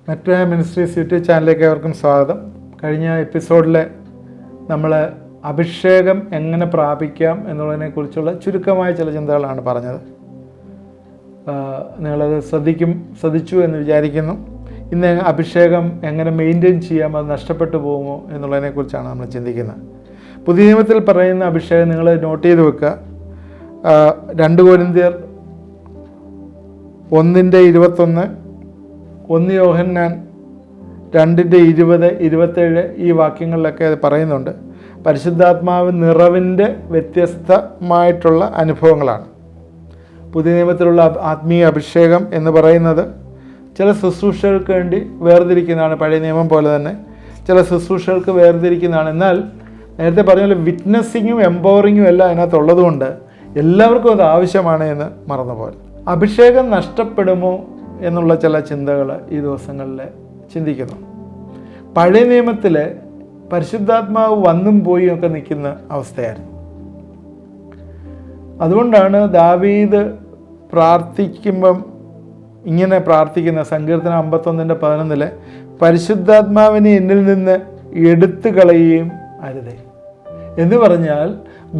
Metro ministries YouTube ചാനലിലേക്ക് അവർക്കും സ്വാഗതം. കഴിഞ്ഞ എപ്പിസോഡിൽ നമ്മൾ അഭിഷേകം എങ്ങനെ പ്രാപിക്കാം എന്നുള്ളതിനെക്കുറിച്ചുള്ള ചുരുക്കമായ ചില ചിന്തകളാണ് പറഞ്ഞത്. നിങ്ങളത് ശ്രദ്ധിച്ചു എന്ന് വിചാരിക്കുന്നു. ഇന്ന് അഭിഷേകം എങ്ങനെ മെയിൻറ്റെയിൻ ചെയ്യാം, അത് നഷ്ടപ്പെട്ടു പോകുമോ എന്നുള്ളതിനെക്കുറിച്ചാണ് നമ്മൾ ചിന്തിക്കുന്നത്. പുതിയ നിയമത്തിൽ പറയുന്ന അഭിഷേകം നിങ്ങൾ നോട്ട് ചെയ്ത് വെക്കുക. 2 കൊരിന്ത്യർ 1:21, 1 യോഹന്നാൻ 2:20, 27 ഈ വാക്യങ്ങളിലൊക്കെ അത് പറയുന്നുണ്ട്. പരിശുദ്ധാത്മാവ് നിറവിൻ്റെ വ്യത്യസ്തമായിട്ടുള്ള അനുഭവങ്ങളാണ്. പുതിയ നിയമത്തിലുള്ള ആത്മീയ അഭിഷേകം എന്ന് പറയുന്നത് ചില ശുശ്രൂഷകൾക്ക് വേണ്ടി വേർതിരിക്കുന്നതാണ്. പഴയ നിയമം പോലെ തന്നെ ചില ശുശ്രൂഷകൾക്ക് വേർതിരിക്കുന്നതാണ്. എന്നാൽ നേരത്തെ പറഞ്ഞ പോലെ വിറ്റ്നസ്സിങ്ങും എംപവറിങ്ങും എല്ലാം അതിനകത്തുള്ളതുകൊണ്ട് എല്ലാവർക്കും അത് ആവശ്യമാണ് എന്ന് മറന്നുപോലെ. അഭിഷേകം നഷ്ടപ്പെടുമോ എന്നുള്ള ചില ചിന്തകൾ ഈ ദിവസങ്ങളിൽ ചിന്തിക്കുന്നു. പഴയ നിയമത്തിൽ പരിശുദ്ധാത്മാവ് വന്നും പോയി ഒക്കെ നിൽക്കുന്ന അവസ്ഥയായിരുന്നു. അതുകൊണ്ടാണ് ദാവീദ് പ്രാർത്ഥിക്കുമ്പം ഇങ്ങനെ പ്രാർത്ഥിക്കുന്ന സങ്കീർത്തനം 51:11 പരിശുദ്ധാത്മാവിനെ എന്നിൽ നിന്ന് എടുത്തു കളയുകയും അരുതേ എന്ന് പറഞ്ഞാൽ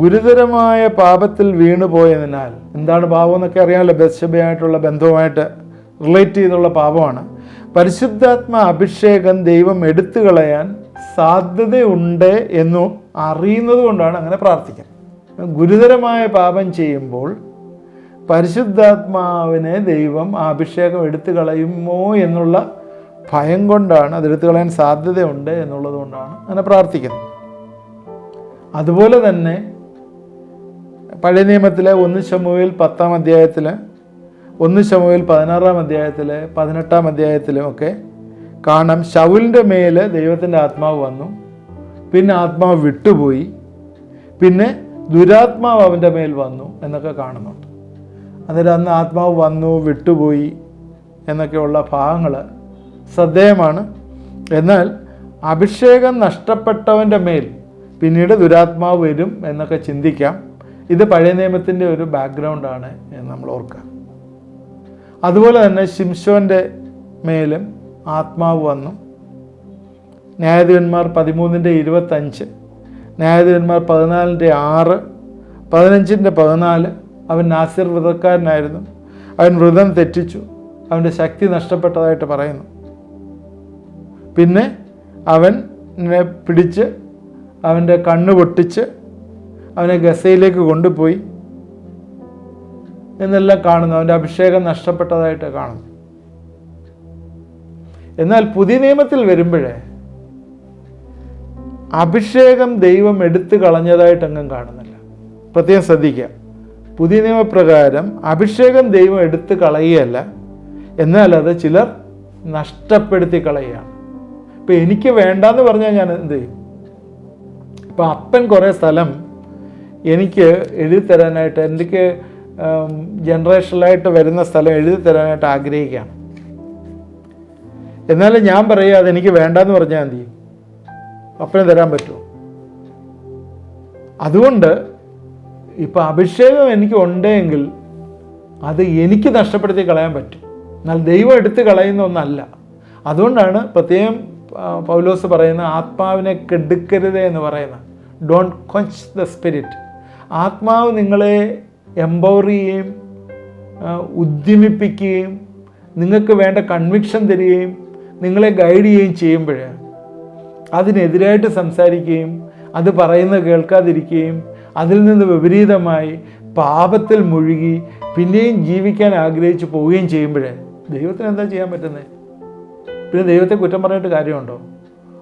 ഗുരുതരമായ പാപത്തിൽ വീണുപോയതിനാൽ, എന്താണ് പാപം എന്നൊക്കെ അറിയാമല്ലോ, ബത്ശബയായിട്ടുള്ള ബന്ധവുമായിട്ട് റിലേറ്റ് ചെയ്തുള്ള പാപമാണ്. പരിശുദ്ധാത്മ അഭിഷേകം ദൈവം എടുത്തു കളയാൻ സാധ്യതയുണ്ട് എന്നു അറിയുന്നത് കൊണ്ടാണ് അങ്ങനെ പ്രാർത്ഥിക്കുന്നത്. ഗുരുതരമായ പാപം ചെയ്യുമ്പോൾ പരിശുദ്ധാത്മാവിനെ ദൈവം അഭിഷേകം എടുത്തു കളയുമോ എന്നുള്ള ഭയം കൊണ്ടാണ്, അതെടുത്തു കളയാൻ സാധ്യതയുണ്ട് എന്നുള്ളത് കൊണ്ടാണ് അങ്ങനെ പ്രാർത്ഥിക്കുന്നത്. അതുപോലെ തന്നെ പഴയ നിയമത്തിലെ 1 ശമൂവേൽ 10-ാം അധ്യായത്തിൽ, 1 ശമൂവേൽ 16-ാം അധ്യായത്തിൽ, 18-ാം അധ്യായത്തിലും ഒക്കെ കാണാം ശൗലിൻ്റെ മേൽ ദൈവത്തിൻ്റെ ആത്മാവ് വന്നു, പിന്നെ ആത്മാവ് വിട്ടുപോയി, പിന്നെ ദുരാത്മാവ് അവൻ്റെ മേൽ വന്നു എന്നൊക്കെ കാണുന്നുണ്ട്. അന്നേരം അന്ന് ആത്മാവ് വന്നു വിട്ടുപോയി എന്നൊക്കെയുള്ള ഭാഗങ്ങൾ ശ്രദ്ധേയമാണ്. എന്നാൽ അഭിഷേകം നഷ്ടപ്പെട്ടവൻ്റെ മേൽ പിന്നീട് ദുരാത്മാവ് വരും എന്നൊക്കെ ചിന്തിക്കാം. ഇത് പഴയ നിയമത്തിൻ്റെ ഒരു ബാക്ക്ഗ്രൗണ്ടാണ് എന്ന് നമ്മൾ ഓർക്കുക. അതുപോലെ തന്നെ ശിംശോൻ്റെ മേലും ആത്മാവ് വന്നു. ന്യായാധിപന്മാർ 13:25, ന്യായാധിപന്മാർ 14:6, 15:14 അവൻ നാസിർ വ്രതക്കാരനായിരുന്നു. അവൻ വ്രതം തെറ്റിച്ചു, അവൻ്റെ ശക്തി നഷ്ടപ്പെട്ടതായിട്ട് പറയുന്നു. പിന്നെ അവനെ പിടിച്ച് അവൻ്റെ കണ്ണ് പൊട്ടിച്ച് അവനെ ഗസയിലേക്ക് കൊണ്ടുപോയി എന്നെല്ലാം കാണുന്നു. അവൻ്റെ അഭിഷേകം നഷ്ടപ്പെട്ടതായിട്ട് കാണുന്നു. എന്നാൽ പുതിയ നിയമത്തിൽ വരുമ്പോഴേ അഭിഷേകം ദൈവം എടുത്തു കളഞ്ഞതായിട്ടെങ്ങും കാണുന്നില്ല. പ്രത്യേകം ശ്രദ്ധിക്കുക. പുതിയ നിയമപ്രകാരം അഭിഷേകം ദൈവം എടുത്തു കളയുകയല്ല, എന്നാൽ അത് ചിലർ നഷ്ടപ്പെടുത്തി കളയുകയാണ്. ഇപ്പം എനിക്ക് വേണ്ടാന്ന് പറഞ്ഞാൽ ഞാൻ എന്ത് ചെയ്യും? ഇപ്പം അപ്പൻ കുറേ സ്ഥലം എനിക്ക് എഴുതി തരാനായിട്ട്, എനിക്ക് ജനറേഷനിലായിട്ട് വരുന്ന സ്ഥലം എഴുതി തരാനായിട്ട് ആഗ്രഹിക്കുകയാണ്. എന്നാലും ഞാൻ പറയുക അതെനിക്ക് വേണ്ടാന്ന് പറഞ്ഞാൽ എന്ത് ചെയ്യും? അപ്പന് തരാൻ പറ്റുമോ? അതുകൊണ്ട് ഇപ്പം അഭിഷേകം എനിക്ക് ഉണ്ടെങ്കിൽ അത് എനിക്ക് നഷ്ടപ്പെടുത്തി കളയാൻ പറ്റും, എന്നാൽ ദൈവം എടുത്ത് കളയുന്ന ഒന്നല്ല. അതുകൊണ്ടാണ് പ്രത്യേകം പൗലോസ് പറയുന്ന ആത്മാവിനെ കെടുക്കരുത് എന്ന് പറയുന്നത്. Don't quench the spirit. ആത്മാവ് നിങ്ങളെ എംപവർ ചെയ്യുകയും ഉദ്യമിപ്പിക്കുകയും നിങ്ങൾക്ക് വേണ്ട കൺവിക്ഷൻ തരികയും നിങ്ങളെ ഗൈഡ് ചെയ്യുകയും ചെയ്യുമ്പോൾ അതിനെതിരായിട്ട് സംസാരിക്കുകയും അത് പറയുന്നത് കേൾക്കാതിരിക്കുകയും അതിൽ നിന്ന് വിപരീതമായി പാപത്തിൽ മുഴുകി പിന്നെയും ജീവിക്കാൻ ആഗ്രഹിച്ച് പോവുകയും ചെയ്യുമ്പോൾ ദൈവത്തിന് എന്താ ചെയ്യാൻ പറ്റുന്നത്? പിന്നെ ദൈവത്തെ കുറ്റം പറഞ്ഞിട്ട് കാര്യമുണ്ടോ?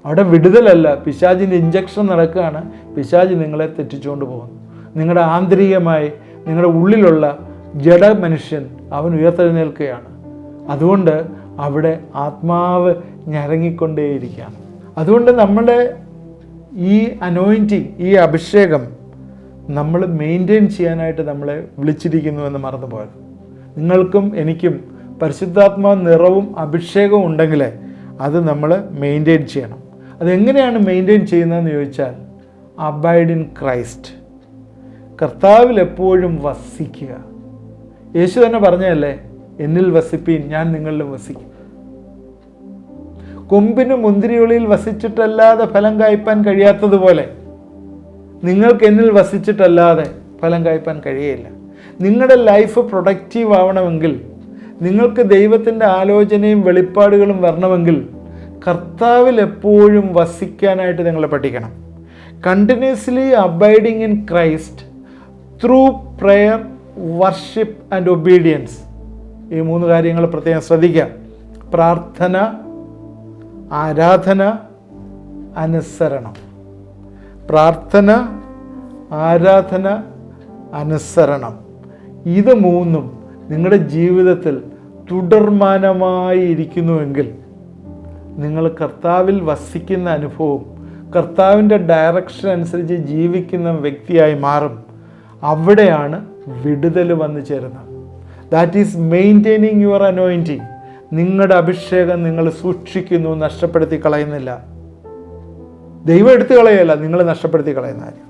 അവിടെ വിടുതലല്ല, പിശാചിൻ്റെ ഇഞ്ചക്ഷൻ നടക്കുകയാണ്. പിശാച് നിങ്ങളെ തെറ്റിച്ചുകൊണ്ട് പോകുന്നു. നിങ്ങളുടെ ആന്തരികമായി നിങ്ങളുടെ ഉള്ളിലുള്ള ജഡ മനുഷ്യൻ അവൻ ഉയർത്തെഴുന്നേൽക്കുകയാണ്. അതുകൊണ്ട് അവിടെ ആത്മാവ് ഞരങ്ങിക്കൊണ്ടേയിരിക്കുകയാണ്. അതുകൊണ്ട് നമ്മുടെ ഈ അനോയിൻറ്റിങ്, ഈ അഭിഷേകം നമ്മൾ മെയിൻറ്റെയിൻ ചെയ്യാനായിട്ട് നമ്മളെ വിളിച്ചിരിക്കുന്നു എന്ന് മറന്നുപോയത്. നിങ്ങൾക്കും എനിക്കും പരിശുദ്ധാത്മാ നിറവും അഭിഷേകവും ഉണ്ടെങ്കിൽ അത് നമ്മൾ മെയിൻറ്റെയിൻ ചെയ്യണം. അതെങ്ങനെയാണ് മെയിൻറ്റെയിൻ ചെയ്യുന്നതെന്ന് ചോദിച്ചാൽ, അബൈഡ് ഇൻ ക്രൈസ്റ്റ്, കർത്താവിൽ എപ്പോഴും വസിക്കുക. യേശു തന്നെ പറഞ്ഞതല്ലേ, എന്നിൽ വസിപ്പീൻ, ഞാൻ നിങ്ങളിലും വസിക്കും. കൊമ്പിന് മുന്തിരിയൊളിയിൽ വസിച്ചിട്ടല്ലാതെ ഫലം കായ്പാൻ കഴിയാത്തതുപോലെ നിങ്ങൾക്ക് എന്നിൽ വസിച്ചിട്ടല്ലാതെ ഫലം കായ്പാൻ കഴിയില്ല. നിങ്ങളുടെ ലൈഫ് പ്രൊഡക്റ്റീവ് ആവണമെങ്കിൽ, നിങ്ങൾക്ക് ദൈവത്തിൻ്റെ ആലോചനയും വെളിപ്പാടുകളും വരണമെങ്കിൽ കർത്താവിൽ എപ്പോഴും വസിക്കാനായിട്ട് നിങ്ങൾ പഠിക്കണം. Continuously abiding in Christ through prayer, worship and obedience. ഈ 3 കാര്യങ്ങൾ പ്രത്യേകം ശ്രദ്ധിക്കുക. പ്രാർത്ഥന, ആരാധന, അനുസരണം. പ്രാർത്ഥന, ആരാധന, അനുസരണം. ഇത് 3 നിങ്ങളുടെ ജീവിതത്തിൽ തുടർമാനമായി ഇരിക്കുന്നുവെങ്കിൽ നിങ്ങൾ കർത്താവിൽ വസിക്കുന്ന അനുഭവം, കർത്താവിൻ്റെ ഡയറക്ഷൻ അനുസരിച്ച് ജീവിക്കുന്ന വ്യക്തിയായി മാറും. അവിടെയാണ് വിടുതൽ വന്നു ചേരുന്നത്. That is maintaining your anointing. നിങ്ങളുടെ അഭിഷേകം നിങ്ങൾ സൂക്ഷിക്കുന്നു, നഷ്ടപ്പെടുത്തി കളയുന്നില്ല. ദൈവം എടുത്തു കളയല്ല, നിങ്ങൾ നഷ്ടപ്പെടുത്തി കളയുന്ന കാര്യം.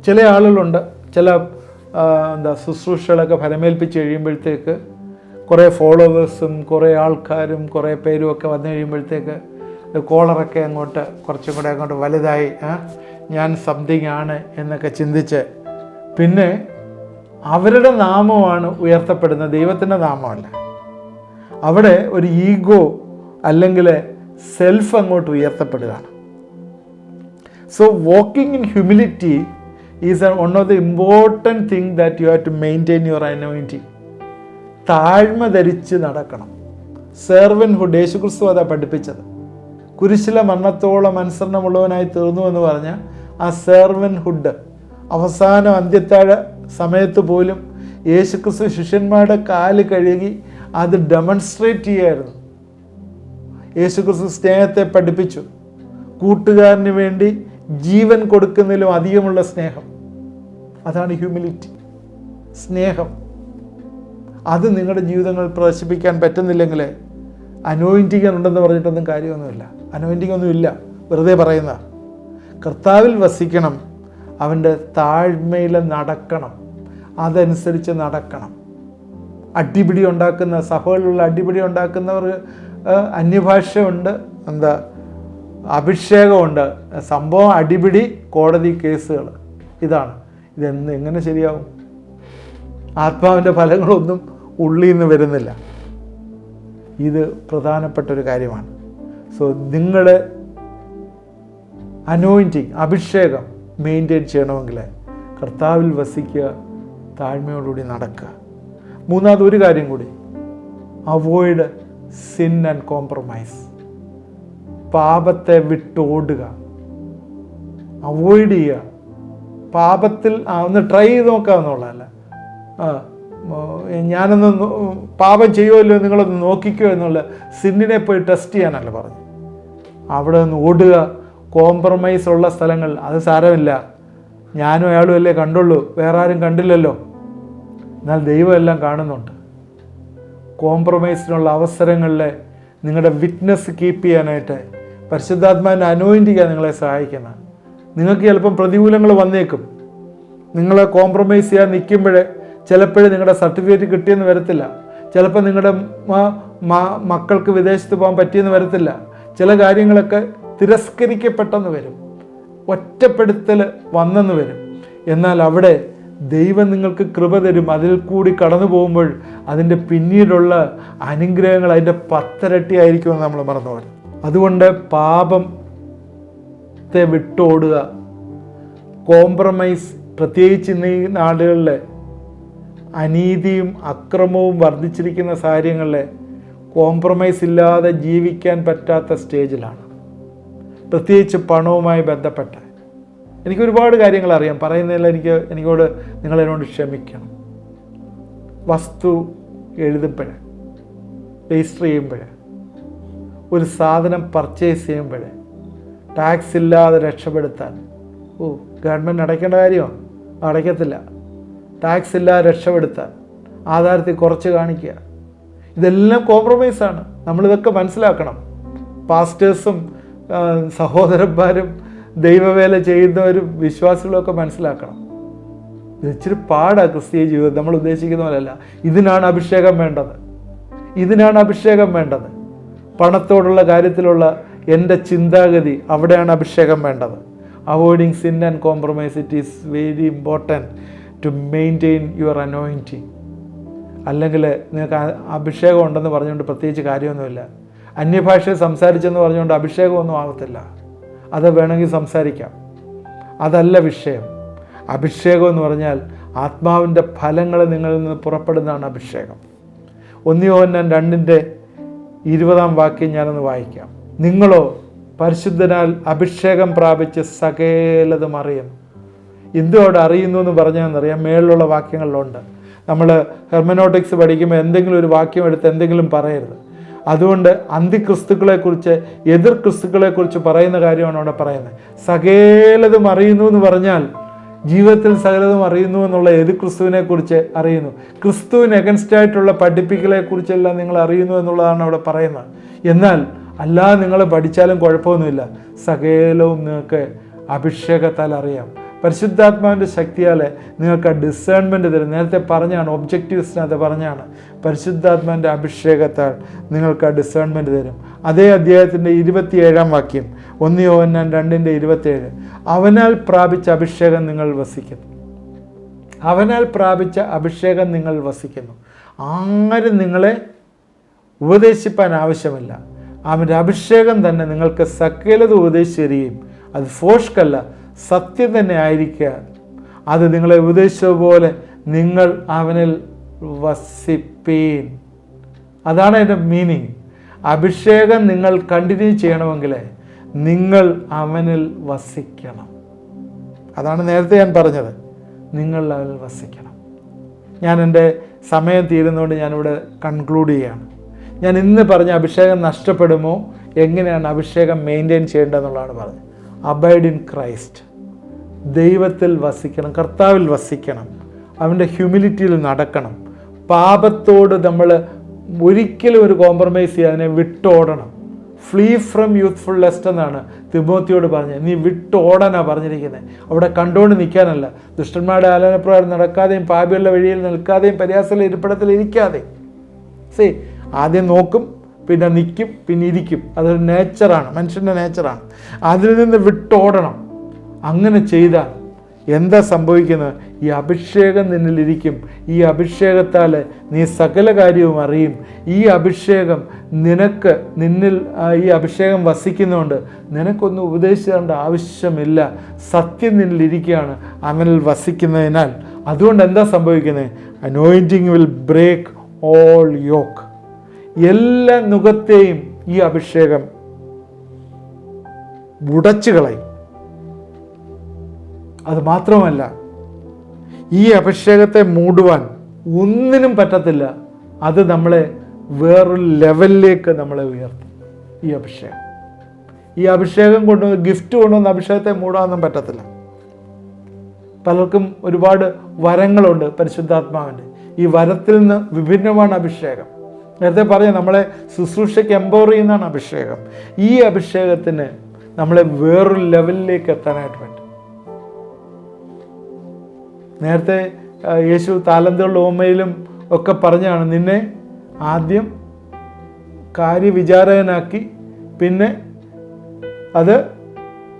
ചില ആളുകളുണ്ട്, ചില ശുശ്രൂഷകളൊക്കെ ഫലമേൽപ്പിച്ച് കഴിയുമ്പോഴത്തേക്ക് കുറേ ഫോളോവേഴ്സും കുറേ ആൾക്കാരും കുറേ പേരും ഒക്കെ വന്നു കഴിയുമ്പോഴത്തേക്ക് കോളറൊക്കെ അങ്ങോട്ട് കുറച്ചും കൂടെ അങ്ങോട്ട് വലുതായി, ഞാൻ സംതിങ് ആണ് എന്നൊക്കെ ചിന്തിച്ച് പിന്നെ അവരുടെ നാമമാണ് ഉയർത്തപ്പെടുന്നത്, ദൈവത്തിൻ്റെ നാമമല്ല. അവിടെ ഒരു ഈഗോ അല്ലെങ്കിൽ സെൽഫ് അങ്ങോട്ട് ഉയർത്തപ്പെടുകയാണ്. So walking in humility is one of the important thing that you have to maintain your anointing. താഴ്മ ധരിച്ച് നടക്കണം. സെർവൻഹുഡ്, യേശുക്രിസ്തു അതാ പഠിപ്പിച്ചത്. കുരിശിലെ മരണത്തോളം അനുസരണമുള്ളവനായി തീർന്നു എന്ന് പറഞ്ഞ ആ സെർവൻഹുഡ് അവസാനം അന്ത്യത്താഴ സമയത്ത് പോലും യേശുക്രിസ്തു ശിഷ്യന്മാരുടെ കാല് കഴുകി അത് ഡെമൺസ്ട്രേറ്റ് ചെയ്യായിരുന്നു. യേശുക്രിസ്തു സ്നേഹത്തെ പഠിപ്പിച്ചു. കൂട്ടുകാരന് വേണ്ടി ജീവൻ കൊടുക്കുന്നതിലും അധികമുള്ള സ്നേഹം, അതാണ് ഹ്യൂമിലിറ്റി, സ്നേഹം. അത് നിങ്ങളുടെ ജീവിതങ്ങളിൽ പ്രദർശിപ്പിക്കാൻ പറ്റുന്നില്ലെങ്കിൽ അനോയിൻറ്റിങ് ഉണ്ടെന്ന് പറഞ്ഞിട്ടൊന്നും കാര്യമൊന്നുമില്ല. അനോയിൻറ്റിങ് ഒന്നുമില്ല, വെറുതെ പറയുന്ന. കർത്താവിൽ വസിക്കണം, അവൻ്റെ താഴ്മയിൽ നടക്കണം, അതനുസരിച്ച് നടക്കണം. അടിപിടി ഉണ്ടാക്കുന്ന സഭകളിലുള്ള അടിപിടി ഉണ്ടാക്കുന്നവർ അന്യഭാഷയുണ്ട്, അഭിഷേകമുണ്ട്. സംഭവം അടിപിടി, കോടതി കേസുകൾ. എങ്ങനെ ശരിയാവും? ആത്മാവിൻ്റെ ഫലങ്ങളൊന്നും ഉള്ളിൽ നിന്ന് വരുന്നില്ല. ഇത് പ്രധാനപ്പെട്ടൊരു കാര്യമാണ്. സോ നിങ്ങളുടെ അനോയിൻറ്റിങ്, അഭിഷേകം മെയിൻറ്റെയിൻ ചെയ്യണമെങ്കിൽ കർത്താവിൽ വസിക്കുക, താഴ്മയോടുകൂടി നടക്കുക. 3ാമത് ഒരു കാര്യം കൂടി, അവോയ്ഡ് സിൻ ആൻഡ് കോംപ്രമൈസ്. പാപത്തെ വിട്ടോടുക, അവോയ്ഡ് ചെയ്യുക. പാപത്തിൽ ഒന്ന് ട്രൈ ചെയ്ത് നോക്കാമെന്നുള്ളതല്ല, ഞാനൊന്ന് പാപം ചെയ്യുമല്ലോ നിങ്ങളൊന്ന് നോക്കിക്കോ എന്നുള്ള സിന്നിനെ പോയി ടെസ്റ്റ് ചെയ്യാനല്ല പറഞ്ഞു. അവിടെ നിന്ന് ഓടുക. കോംപ്രമൈസ് ഉള്ള സ്ഥലങ്ങൾ അത് സാരമില്ല, ഞാനും അയാളും അല്ലേ കണ്ടുള്ളൂ, വേറെ ആരും കണ്ടില്ലല്ലോ. എന്നാൽ ദൈവം എല്ലാം കാണുന്നുണ്ട്. കോംപ്രമൈസിനുള്ള അവസരങ്ങളിൽ നിങ്ങളുടെ വിറ്റ്നസ് കീപ്പ് ചെയ്യാനായിട്ട് പരിശുദ്ധാത്മാവിൻ്റെ അനോയിൻറ്റിങ് നിങ്ങളെ സഹായിക്കുന്നത്. നിങ്ങൾക്ക് ചിലപ്പം പ്രതികൂലങ്ങൾ വന്നേക്കും. നിങ്ങൾ കോംപ്രമൈസ് ചെയ്യാൻ നിൽക്കുമ്പോഴേ ചിലപ്പോഴേ നിങ്ങളുടെ സർട്ടിഫിക്കറ്റ് കിട്ടിയെന്ന് വരത്തില്ല. ചിലപ്പോൾ നിങ്ങളുടെ മക്കൾക്ക് വിദേശത്ത് പോകാൻ പറ്റിയെന്ന് വരത്തില്ല. ചില കാര്യങ്ങളൊക്കെ തിരസ്കരിക്കപ്പെട്ടെന്ന് വരും, ഒറ്റപ്പെടുത്തൽ വന്നെന്ന് വരും. എന്നാൽ അവിടെ ദൈവം നിങ്ങൾക്ക് കൃപ തരും. അതിൽ കൂടി കടന്നു പോകുമ്പോൾ അതിൻ്റെ പിന്നീടുള്ള അനുഗ്രഹങ്ങൾ അതിൻ്റെ 10 ഇരട്ടി ആയിരിക്കുമെന്ന് നമ്മൾ മറന്നു പോകും. അതുകൊണ്ട് പാപത്തെ വിട്ടോടുക. കോംപ്രമൈസ്, പ്രത്യേകിച്ച് ഇന്ന് ഈ നാടുകളിൽ അനീതിയും അക്രമവും വർദ്ധിച്ചിരിക്കുന്ന സാഹചര്യങ്ങളിൽ കോംപ്രമൈസ് ഇല്ലാതെ ജീവിക്കാൻ പറ്റാത്ത സ്റ്റേജിലാണ്. പ്രത്യേകിച്ച് പണവുമായി ബന്ധപ്പെട്ട എനിക്ക് ഒരുപാട് കാര്യങ്ങൾ അറിയാം, പറയുന്നതിൽ എനിക്കോട് നിങ്ങളതിനോട് ക്ഷമിക്കണം. വസ്തു എഴുതുമ്പോൾ, രജിസ്റ്റർ ചെയ്യുമ്പോൾ, ഒരു സാധനം പർച്ചേസ് ചെയ്യുമ്പോൾ ടാക്സ് ഇല്ലാതെ രക്ഷപ്പെടുത്താൻ ഗവൺമെൻറ് അടയ്ക്കേണ്ട കാര്യമോ? അടയ്ക്കത്തില്ല. ടാക്സ് ഇല്ലാതെ രക്ഷപ്പെടുത്താൻ ആധാരത്തിൽ കുറച്ച് കാണിക്കുക, ഇതെല്ലാം കോംപ്രമൈസാണ്. നമ്മളിതൊക്കെ മനസ്സിലാക്കണം. പാസ്റ്റേഴ്സും സഹോദരന്മാരും ദൈവവേല ചെയ്യുന്നവരും വിശ്വാസികളൊക്കെ മനസ്സിലാക്കണം. ഇത് ഇച്ചിരി പാടാണ് ക്രിസ്തീയ ജീവിതം, നമ്മൾ ഉദ്ദേശിക്കുന്ന പോലെയല്ല. ഇതിനാണ് അഭിഷേകം വേണ്ടത്. പണത്തോടുള്ള കാര്യത്തിലുള്ള എൻ്റെ ചിന്താഗതി, അവിടെയാണ് അഭിഷേകം വേണ്ടത്. Avoiding sin and compromise, it is very important to maintain your anointing. അല്ലെങ്കിൽ നിങ്ങൾക്ക് അഭിഷേകം ഉണ്ടെന്ന് പറഞ്ഞുകൊണ്ട് പ്രത്യേകിച്ച് കാര്യമൊന്നുമില്ല. അന്യഭാഷയിൽ സംസാരിച്ചെന്ന് പറഞ്ഞുകൊണ്ട് അഭിഷേകമൊന്നും ആകത്തില്ല. അത് വേണമെങ്കിൽ സംസാരിക്കാം, അതല്ല വിഷയം. അഭിഷേകം എന്ന് പറഞ്ഞാൽ ആത്മാവിൻ്റെ ഫലങ്ങൾ നിങ്ങളിൽ നിന്ന് പുറപ്പെടുന്നതാണ് അഭിഷേകം. 1 യോഹന്നാൻ 2:20 ഞാനൊന്ന് വായിക്കാം. നിങ്ങളോ പരിശുദ്ധനാൽ അഭിഷേകം പ്രാപിച്ച് സകലതും അറിയുന്നു. എന്തുകൊണ്ട് അറിയുന്നു എന്ന് പറഞ്ഞാൽ മേളിലുള്ള വാക്യങ്ങളിലുണ്ട്. നമ്മൾ ഹെർമനോട്ടിക്സ് പഠിക്കുമ്പോൾ എന്തെങ്കിലും ഒരു വാക്യം എടുത്ത് എന്തെങ്കിലും പറയരുത്. അതുകൊണ്ട് അന്തിക്രിസ്തുക്കളെക്കുറിച്ച്, എതിർ ക്രിസ്തുക്കളെക്കുറിച്ച് പറയുന്ന കാര്യമാണ് അവിടെ പറയുന്നത്. സകലതും അറിയുന്നു എന്ന് പറഞ്ഞാൽ ജീവിതത്തിൽ സകലതും അറിയുന്നു എന്നുള്ള എതിർ ക്രിസ്തുവിനെ കുറിച്ച് അറിയുന്നു. ക്രിസ്തുവിന് എഗൻസ്റ്റ് ആയിട്ടുള്ള പഠിപ്പിക്കലെക്കുറിച്ചെല്ലാം നിങ്ങൾ അറിയുന്നു എന്നുള്ളതാണ് അവിടെ പറയുന്നത്. എന്നാൽ അല്ലാതെ നിങ്ങൾ പഠിച്ചാലും കുഴപ്പമൊന്നുമില്ല, സകലവും നിങ്ങൾക്ക് അഭിഷേകത്താൽ അറിയാം. പരിശുദ്ധാത്മാവിൻ്റെ ശക്തിയാൽ നിങ്ങൾക്ക് ആ ഡിസേൺമെൻറ്റ് തരും. നേരത്തെ പറഞ്ഞാണ്, ഒബ്ജക്റ്റീവ്സിനകത്ത് പറഞ്ഞാണ്, പരിശുദ്ധാത്മാവിൻ്റെ അഭിഷേകത്താൽ നിങ്ങൾക്ക് ആ ഡിസേൺമെൻറ്റ് തരും. അതേ അധ്യായത്തിൻ്റെ 27 വാക്യം, 1 യോഹന്നാൻ 2:27, അവനാൽ പ്രാപിച്ച അഭിഷേകം നിങ്ങൾ വസിക്കുന്നു. അവനാൽ പ്രാപിച്ച അഭിഷേകം നിങ്ങൾ വസിക്കുന്നു. ആരും നിങ്ങളെ ഉപദേശിപ്പാൻ ആവശ്യമില്ല. അവൻ്റെ അഭിഷേകം തന്നെ നിങ്ങൾക്ക് സകലത് ഉപദേശിച്ചു തരികയും, അത് ഫോഷ്കല്ല, സത്യം തന്നെ ആയിരിക്കുക. അത് നിങ്ങളെ ഉപദേശിച്ചതുപോലെ നിങ്ങൾ അവനിൽ വസിപ്പീൻ. അതാണ് അതിൻ്റെ മീനിങ്. അഭിഷേകം നിങ്ങൾ കണ്ടിന്യൂ ചെയ്യണമെങ്കിൽ നിങ്ങൾ അവനിൽ വസിക്കണം. അതാണ് നേരത്തെ ഞാൻ പറഞ്ഞത്, നിങ്ങൾ അവനിൽ വസിക്കണം. ഞാൻ എൻ്റെ സമയം തീരുന്നതുകൊണ്ട് ഞാനിവിടെ കൺക്ലൂഡ് ചെയ്യുകയാണ്. ഞാൻ ഇന്ന് പറഞ്ഞ അഭിഷേകം നഷ്ടപ്പെടുമോ, എങ്ങനെയാണ് അഭിഷേകം മെയിൻറ്റെയിൻ ചെയ്യേണ്ടതെന്നുള്ളതാണ് പറഞ്ഞത്. അബൈഡ് ഇൻ ക്രൈസ്റ്റ്, ദൈവത്തിൽ വസിക്കണം, കർത്താവിൽ വസിക്കണം, അവൻ്റെ ഹ്യൂമിലിറ്റിയിൽ നടക്കണം. പാപത്തോട് നമ്മൾ ഒരിക്കലും ഒരു കോംപ്രമൈസ് ചെയ്യാതെ അതിനെ വിട്ടോടണം. ഫ്ലീ ഫ്രം യൂത്ത്ഫുൾ ലെസ്റ്റ് എന്നാണ് തിമോത്തിയോട് പറഞ്ഞത്. നീ വിട്ടോടാനാണ് പറഞ്ഞിരിക്കുന്നത്. അവിടെ കണ്ടുകൊണ്ട് നിൽക്കാനല്ല. ദുഷ്ടന്മാരുടെ ആലോചനപ്രകാരം നടക്കാതെയും പാപികളുടെ വഴിയിൽ നിൽക്കാതെയും പരിഹാസമുള്ള ഇരിപ്പിടത്തിൽ ഇരിക്കാതെ. ആദ്യം നോക്കും, പിന്നെ നിൽക്കും, പിന്നെ ഇരിക്കും. അതൊരു നേച്ചറാണ്, മനുഷ്യൻ്റെ നേച്ചറാണ്. അതിൽ നിന്ന് വിട്ടോടണം. അങ്ങനെ ചെയ്താൽ എന്താ സംഭവിക്കുന്നത്? ഈ അഭിഷേകം നിന്നിലിരിക്കും. ഈ അഭിഷേകത്താൽ നീ സകല കാര്യവും അറിയും. ഈ അഭിഷേകം നിന്നിൽ ഈ അഭിഷേകം വസിക്കുന്നതുകൊണ്ട് നിനക്കൊന്നും ഉപദേശിക്കേണ്ട ആവശ്യമില്ല. സത്യം നിന്നിലിരിക്കുകയാണ് അവനിൽ വസിക്കുന്നതിനാൽ. അതുകൊണ്ട് എന്താ സംഭവിക്കുന്നത്? Anointing will break all yoke. എല്ലാ നുകത്തെയും ഈ അഭിഷേകം ഉടച്ചു കളയും. അത് മാത്രമല്ല, ഈ അഭിഷേകത്തെ മൂടുവാൻ ഒന്നിനും പറ്റത്തില്ല. അത് നമ്മളെ വേറൊരു ലെവലിലേക്ക് നമ്മളെ ഉയർത്തും. ഈ അഭിഷേകം കൊണ്ടുവന്ന് ഗിഫ്റ്റ് കൊണ്ടുവന്ന് അഭിഷേകത്തെ മൂടാനൊന്നും പറ്റത്തില്ല. പലർക്കും ഒരുപാട് വരങ്ങളുണ്ട് പരിശുദ്ധാത്മാവിൻ്റെ. ഈ വരത്തിൽ നിന്ന് വിഭിന്നമാണ് അഭിഷേകം. നേരത്തെ പറഞ്ഞ നമ്മളെ ശുശ്രൂഷയ്ക്ക് എംപവർ ചെയ്യുന്നതാണ് അഭിഷേകം. ഈ അഭിഷേകത്തിന് നമ്മളെ വേറൊരു ലെവലിലേക്ക് എത്താനായിട്ട് പറ്റും. നേരത്തെ യേശു താലന്തുകളുടെ ഓമയിലും ഒക്കെ പറഞ്ഞാണ്, നിന്നെ ആദ്യം കാര്യവിചാരകനാക്കി, പിന്നെ അത്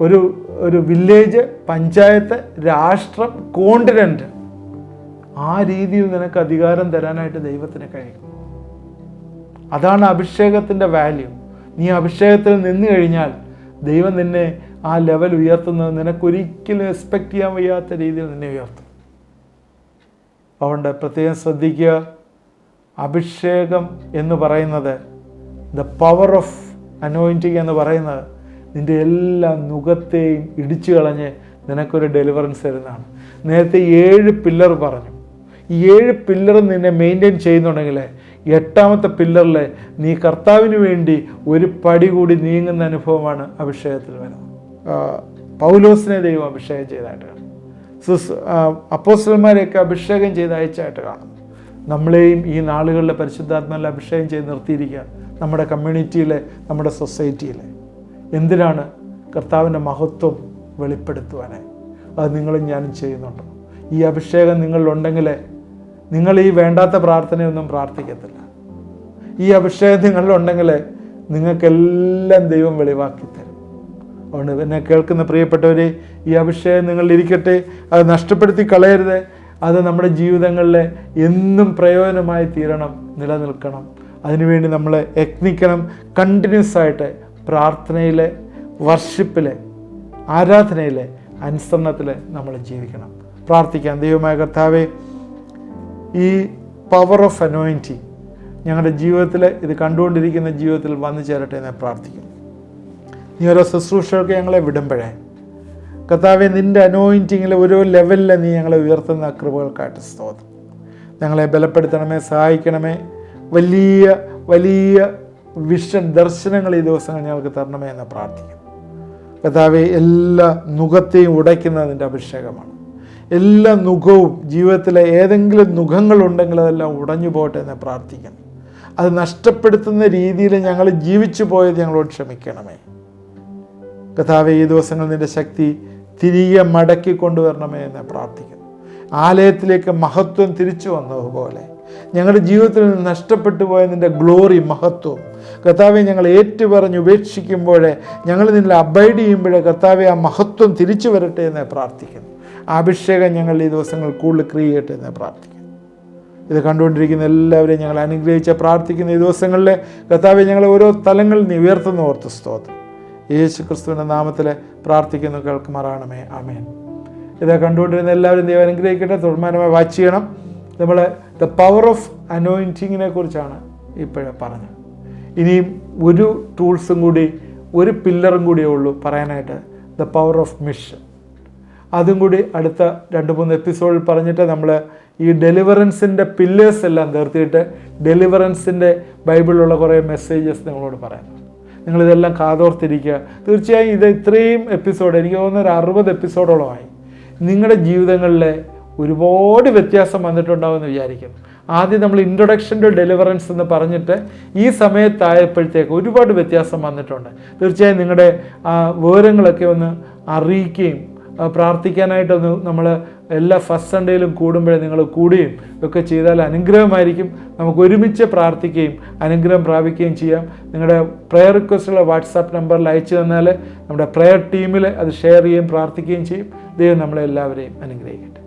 ഒരു വില്ലേജ്, പഞ്ചായത്ത്, രാഷ്ട്രം, കോണ്ടിനെൻ്റ്, ആ രീതിയിൽ നിനക്ക് അധികാരം തരാനായിട്ട് ദൈവത്തിന് കഴിയും. അതാണ് അഭിഷേകത്തിൻ്റെ വാല്യൂ. നീ അഭിഷേകത്തിൽ നിന്ന് കഴിഞ്ഞാൽ ദൈവം നിന്നെ ആ ലെവൽ ഉയർത്തുന്നത് നിനക്കൊരിക്കലും എക്സ്പെക്റ്റ് ചെയ്യാൻ വയ്യാത്ത രീതിയിൽ നിന്നെ ഉയർത്തും. അതുകൊണ്ട് പ്രത്യേകം ശ്രദ്ധിക്കുക. അഭിഷേകം എന്ന് പറയുന്നത്, ദ പവർ ഓഫ് അനോയിൻറ്റിങ് എന്ന് പറയുന്നത്, നിൻ്റെ എല്ലാ നുകത്തെയും ഇടിച്ചു കളഞ്ഞ് നിനക്കൊരു ഡെലിവറൻസ് തരുന്നതാണ്. നേരത്തെ 7 പില്ലർ പറഞ്ഞു. ഈ 7 പില്ലറും നിന്നെ മെയിൻറ്റെയിൻ ചെയ്യുന്നുണ്ടെങ്കിൽ 8ാമത്തെ പില്ലറിൽ നീ കർത്താവിന് വേണ്ടി ഒരു പടി കൂടി നീങ്ങുന്ന അനുഭവമാണ് അഭിഷേകത്തിൽ വരുന്നത്. പൗലോസിനെ ദൈവം അഭിഷേകം ചെയ്തതായിട്ട് കാണും. അപ്പോസ്തലന്മാരെയൊക്കെ അഭിഷേകം ചെയ്ത് അയച്ചായിട്ട് കാണും. നമ്മളെയും ഈ നാളുകളിലെ പരിശുദ്ധാത്മാവിൽ അഭിഷേകം ചെയ്ത് നിർത്തിയിരിക്കുക. നമ്മുടെ കമ്മ്യൂണിറ്റിയിലെ, നമ്മുടെ സൊസൈറ്റിയിലെ. എന്തിനാണ്? കർത്താവിൻ്റെ മഹത്വം വെളിപ്പെടുത്തുവാനായി. അത് നിങ്ങളും ഞാനും ചെയ്യുന്നുണ്ട്. ഈ അഭിഷേകം നിങ്ങളിലുണ്ടെങ്കിൽ നിങ്ങൾ ഈ വേണ്ടാത്ത പ്രാർത്ഥനയൊന്നും പ്രാർത്ഥിക്കത്തില്ല. ഈ അഭിഷേകം നിങ്ങളിലുണ്ടെങ്കിൽ നിങ്ങൾക്കെല്ലാം ദൈവം വെളിവാക്കി തരും. അതുകൊണ്ട് എന്നെ കേൾക്കുന്ന പ്രിയപ്പെട്ടവരെ, ഈ അഭിഷേകം നിങ്ങളിലിരിക്കട്ടെ. അത് നഷ്ടപ്പെടുത്തി കളയരുത്. അത് നമ്മുടെ ജീവിതങ്ങളിൽ എന്നും പ്രയോജനമായി തീരണം, നിലനിൽക്കണം. അതിനുവേണ്ടി നമ്മൾ യത്നിക്കണം. കണ്ടിന്യൂസ് ആയിട്ട് പ്രാർത്ഥനയിലെ, വർഷിപ്പിലെ, ആരാധനയിലെ, അനുസരണത്തിൽ നമ്മൾ ജീവിക്കണം. പ്രാർത്ഥിക്കാം. ദൈവമായ കർത്താവേ, ഈ പവർ ഓഫ് അനോയിൻറ്റിങ് ഞങ്ങളുടെ ജീവിതത്തിൽ, ഇത് കണ്ടുകൊണ്ടിരിക്കുന്ന ജീവിതത്തിൽ വന്നു ചേരട്ടെ എന്ന് പ്രാർത്ഥിക്കുന്നു. നീ ഓരോ ശുശ്രൂഷകൾക്ക് ഞങ്ങളെ വിടുമ്പോഴേ കർത്താവെ, നിൻ്റെ അനോയിൻറ്റിങ്ങിൽ ഓരോ ലെവലിൽ നീ ഞങ്ങളെ ഉയർത്തുന്ന കൃപകൾക്കായിട്ട് സ്തോത്രം. ഞങ്ങളെ ബലപ്പെടുത്തണമേ, സഹായിക്കണമേ. വലിയ വലിയ വിഷൻ, ദർശനങ്ങൾ ഈ ദിവസങ്ങൾ ഞങ്ങൾക്ക് തരണമേ എന്ന് പ്രാർത്ഥിക്കുന്നു. കർത്താവെ, എല്ലാ നുഖത്തെയും ഉടയ്ക്കുന്നതിൻ്റെ അഭിഷേകമാണ്. എല്ലാ നുഖവും, ജീവിതത്തിലെ ഏതെങ്കിലും നുഖങ്ങളുണ്ടെങ്കിൽ അതെല്ലാം ഉടഞ്ഞു പോകട്ടെ എന്ന് പ്രാർത്ഥിക്കുന്നു. അത് നഷ്ടപ്പെടുത്തുന്ന രീതിയിൽ ഞങ്ങൾ ജീവിച്ചു പോയത് ഞങ്ങളോട് ക്ഷമിക്കണമേ. കർത്താവേ, ഈ ദിവസങ്ങൾ നിൻ്റെ ശക്തി തിരികെ മടക്കി കൊണ്ടുവരണമേ എന്ന് പ്രാർത്ഥിക്കുന്നു. ആലയത്തിലേക്ക് മഹത്വം തിരിച്ചു വന്നതുപോലെ ഞങ്ങളുടെ ജീവിതത്തിൽ നിന്ന് നഷ്ടപ്പെട്ടു പോയ നിൻ്റെ ഗ്ലോറി, മഹത്വം കർത്താവെ ഞങ്ങൾ ഏറ്റുപറഞ്ഞ് ഉപേക്ഷിക്കുമ്പോഴേ, ഞങ്ങൾ നിന്നിൽ അബൈഡ് ചെയ്യുമ്പോഴേ കർത്താവെ ആ മഹത്വം തിരിച്ചു വരട്ടെ എന്ന് പ്രാർത്ഥിക്കുന്നു. അഭിഷേകം ഞങ്ങൾ ഈ ദിവസങ്ങൾ കൂടുതൽ ക്രിയേറ്റ് എന്ന് പ്രാർത്ഥിക്കുന്നു. ഇത് കണ്ടുകൊണ്ടിരിക്കുന്ന എല്ലാവരെയും ഞങ്ങൾ അനുഗ്രഹിച്ച് പ്രാർത്ഥിക്കുന്ന ഈ ദിവസങ്ങളിൽ കർത്താവെ, ഞങ്ങളെ ഓരോ തലങ്ങളിൽ നീ ഉയർത്തുന്ന ഓർത്ത് സ്തോത്രം. യേശു ക്രിസ്തുവിൻ്റെ നാമത്തിൽ പ്രാർത്ഥിക്കുന്നു, കേൾക്കുമാറാണമേ. ആമേൻ. ഇത് കണ്ടുകൊണ്ടിരുന്ന എല്ലാവരും ദൈവം അനുഗ്രഹിക്കട്ടെ. തുടർമാനമായി വാച്ച് ചെയ്യണം. നമ്മൾ ദ പവർ ഓഫ് അനോയിൻറ്റിങ്ങിനെ കുറിച്ചാണ് ഇപ്പോഴേ പറഞ്ഞത്. ഇനിയും ഒരു ടൂൾസും കൂടി, ഒരു പില്ലറും കൂടിയേ ഉള്ളൂ പറയാനായിട്ട്, ദ പവർ ഓഫ് മിഷൻ. അതും കൂടി അടുത്ത 2-3 എപ്പിസോഡിൽ പറഞ്ഞിട്ട് നമ്മൾ ഈ ഡെലിവറൻസിൻ്റെ പില്ലേഴ്സ് എല്ലാം തീർത്തിയിട്ട് ഡെലിവറൻസിൻ്റെ ബൈബിളിലുള്ള കുറേ മെസ്സേജസ് നിങ്ങളോട് പറയാനുണ്ട്. നിങ്ങളിതെല്ലാം കാതോർത്തിരിക്കുക. തീർച്ചയായും ഇത് ഇത്രയും എപ്പിസോഡ്, എനിക്ക് തോന്നുന്ന ഒരു 60 എപ്പിസോഡോളമായി. നിങ്ങളുടെ ജീവിതങ്ങളിൽ ഒരുപാട് വ്യത്യാസം വന്നിട്ടുണ്ടാവുമെന്ന് വിചാരിക്കുന്നു. ആദ്യം നമ്മൾ ഇൻട്രൊഡക്ഷൻ ടു ഡെലിവറൻസ് എന്ന് പറഞ്ഞിട്ട് ഈ സമയത്തായപ്പോഴത്തേക്ക് ഒരുപാട് വ്യത്യാസം വന്നിട്ടുണ്ട്. തീർച്ചയായും നിങ്ങളുടെ വിവരങ്ങളൊക്കെ ഒന്ന് അറിയിക്കുകയും പ്രാർത്ഥിക്കാനായിട്ടൊന്ന് നമ്മൾ എല്ലാ ഫസ്റ്റ് സൺഡേയിലും കൂടുമ്പോഴേ നിങ്ങൾ കൂടുകയും ഒക്കെ ചെയ്താൽ അനുഗ്രഹമായിരിക്കും. നമുക്ക് ഒരുമിച്ച് പ്രാർത്ഥിക്കുകയും അനുഗ്രഹം പ്രാപിക്കുകയും ചെയ്യാം. നിങ്ങളുടെ പ്രെയർ റിക്വസ്റ്റുള്ള വാട്സാപ്പ് നമ്പറിൽ അയച്ചു തന്നാൽ നമ്മുടെ പ്രെയർ ടീമിൽ അത് ഷെയർ ചെയ്യുകയും പ്രാർത്ഥിക്കുകയും ചെയ്യും. ദൈവം നമ്മളെല്ലാവരെയും അനുഗ്രഹിക്കട്ടെ.